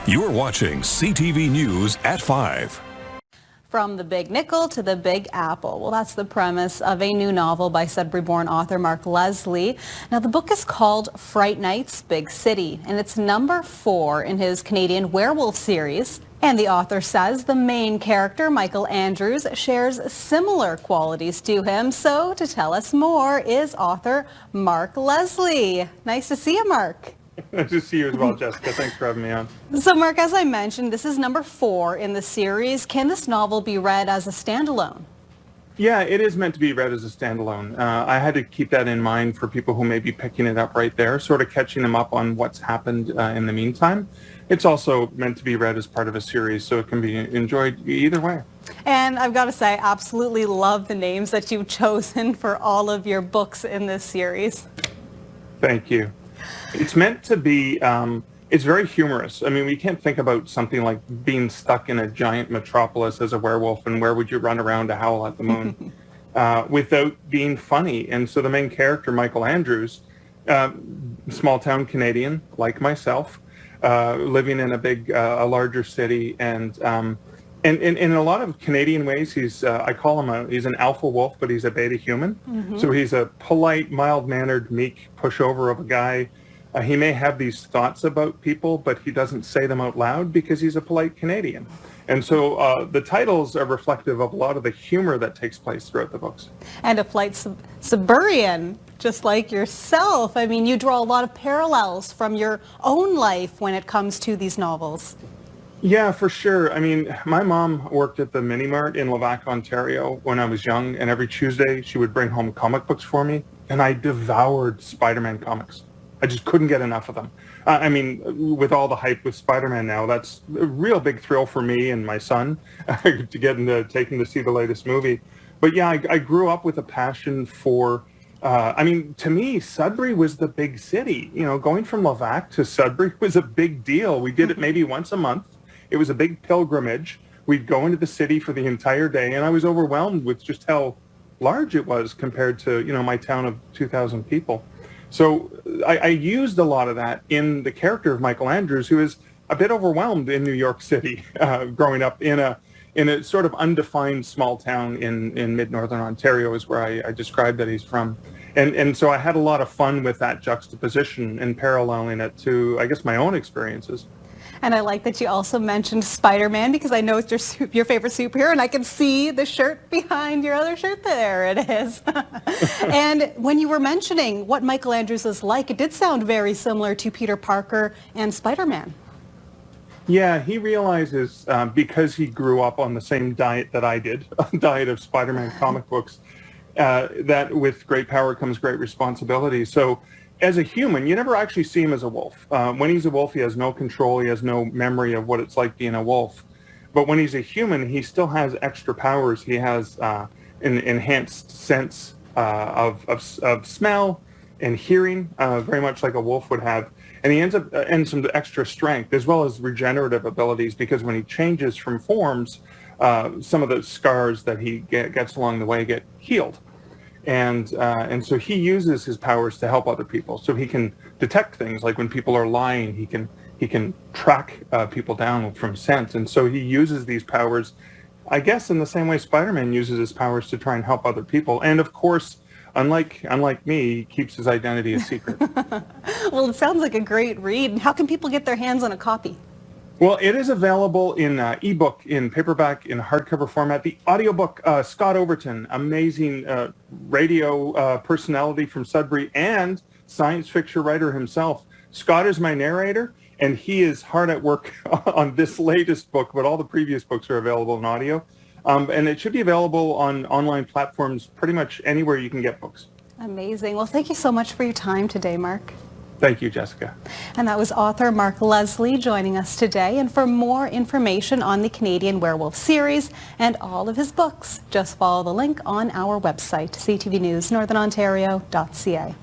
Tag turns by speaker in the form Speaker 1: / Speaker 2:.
Speaker 1: You're watching CTV News at 5.
Speaker 2: From the Big Nickel to the Big Apple. Well, that's the premise of a new novel by Sudbury-born author Mark Leslie. Now, the book is called FRIGHT NIGHTS, Big City, and it's number 4 in his Canadian Werewolf series. And the author says the main character, Michael Andrews, shares similar qualities to him. So to tell us more is author Mark Leslie. Nice to see you, Mark.
Speaker 3: Nice to see you as well, Jessica. Thanks for having me on.
Speaker 2: So, Mark, as I mentioned, this is number 4 in the series. Can this novel be read as a standalone?
Speaker 3: Yeah, it is meant to be read as a standalone. I had to keep that in mind for people who may be picking it up right there, sort of catching them up on what's happened in the meantime. It's also meant to be read as part of a series, so it can be enjoyed either way.
Speaker 2: And I've got to say, I absolutely love the names that you've chosen for all of your books in this series.
Speaker 3: Thank you. It's meant to be, it's very humorous. I mean, we can't think about something like being stuck in a giant metropolis as a werewolf and where would you run around to howl at the moon without being funny. And so the main character, Michael Andrews, small town Canadian like myself, living in a larger city, and in a lot of Canadian ways, he's I call him he's an alpha wolf, but he's a beta human. Mm-hmm. So he's a polite, mild-mannered, meek pushover of a guy. He may have these thoughts about people, but he doesn't say them out loud because he's a polite Canadian. And so the titles are reflective of a lot of the humor that takes place throughout the books.
Speaker 2: And a polite Sudburyan, just like yourself. I mean, you draw a lot of parallels from your own life when it comes to these novels.
Speaker 3: Yeah, for sure. I mean, my mom worked at the Mini Mart in Levack, Ontario when I was young, and every Tuesday she would bring home comic books for me, and I devoured Spider-Man comics. I just couldn't get enough of them. I mean, with all the hype with Spider-Man now, that's a real big thrill for me and my son to get into taking to see the latest movie. But yeah, I grew up with a passion for, I mean, to me, Sudbury was the big city. You know, going from Levack to Sudbury was a big deal. We did it maybe once a month. It was a big pilgrimage. We'd go into the city for the entire day, and I was overwhelmed with just how large it was compared to, you know, my town of 2,000 people. So I used a lot of that in the character of Michael Andrews, who is a bit overwhelmed in New York City, growing up in a sort of undefined small town in mid-northern Ontario is where I described that he's from. And so I had a lot of fun with that juxtaposition and paralleling it to, I guess, my own experiences.
Speaker 2: And I like that you also mentioned Spider-Man, because I know it's your favorite superhero, and I can see the shirt behind your other shirt. There it is. And when you were mentioning what Michael Andrews is like, it did sound very similar to Peter Parker and Spider-Man.
Speaker 3: Yeah, he realizes, because he grew up on the same diet that I did, a diet of Spider-Man comic books, that with great power comes great responsibility. So as a human, you never actually see him as a wolf. When he's a wolf, he has no control. He has no memory of what it's like being a wolf. But when he's a human, he still has extra powers. He has an enhanced sense of smell and hearing, very much like a wolf would have. And he ends up and some extra strength, as well as regenerative abilities, because when he changes from forms, some of the scars that he gets along the way get healed. And so he uses his powers to help other people. So he can detect things like when people are lying. He can track people down from scent. And so he uses these powers, I guess, in the same way Spider-Man uses his powers to try and help other people. And of course, unlike me, he keeps his identity a secret.
Speaker 2: Well, it sounds like a great read. How can people get their hands on a copy?
Speaker 3: Well, it is available in ebook, in paperback, in hardcover format. The audiobook, Scott Overton, amazing radio personality from Sudbury and science fiction writer himself. Scott is my narrator, and he is hard at work on this latest book, but all the previous books are available in audio. And it should be available on online platforms pretty much anywhere you can get books.
Speaker 2: Amazing. Well, thank you so much for your time today, Mark.
Speaker 3: Thank you, Jessica.
Speaker 2: And that was author Mark Leslie joining us today. And for more information on the Canadian Werewolf series and all of his books, just follow the link on our website, ctvnewsnorthernontario.ca.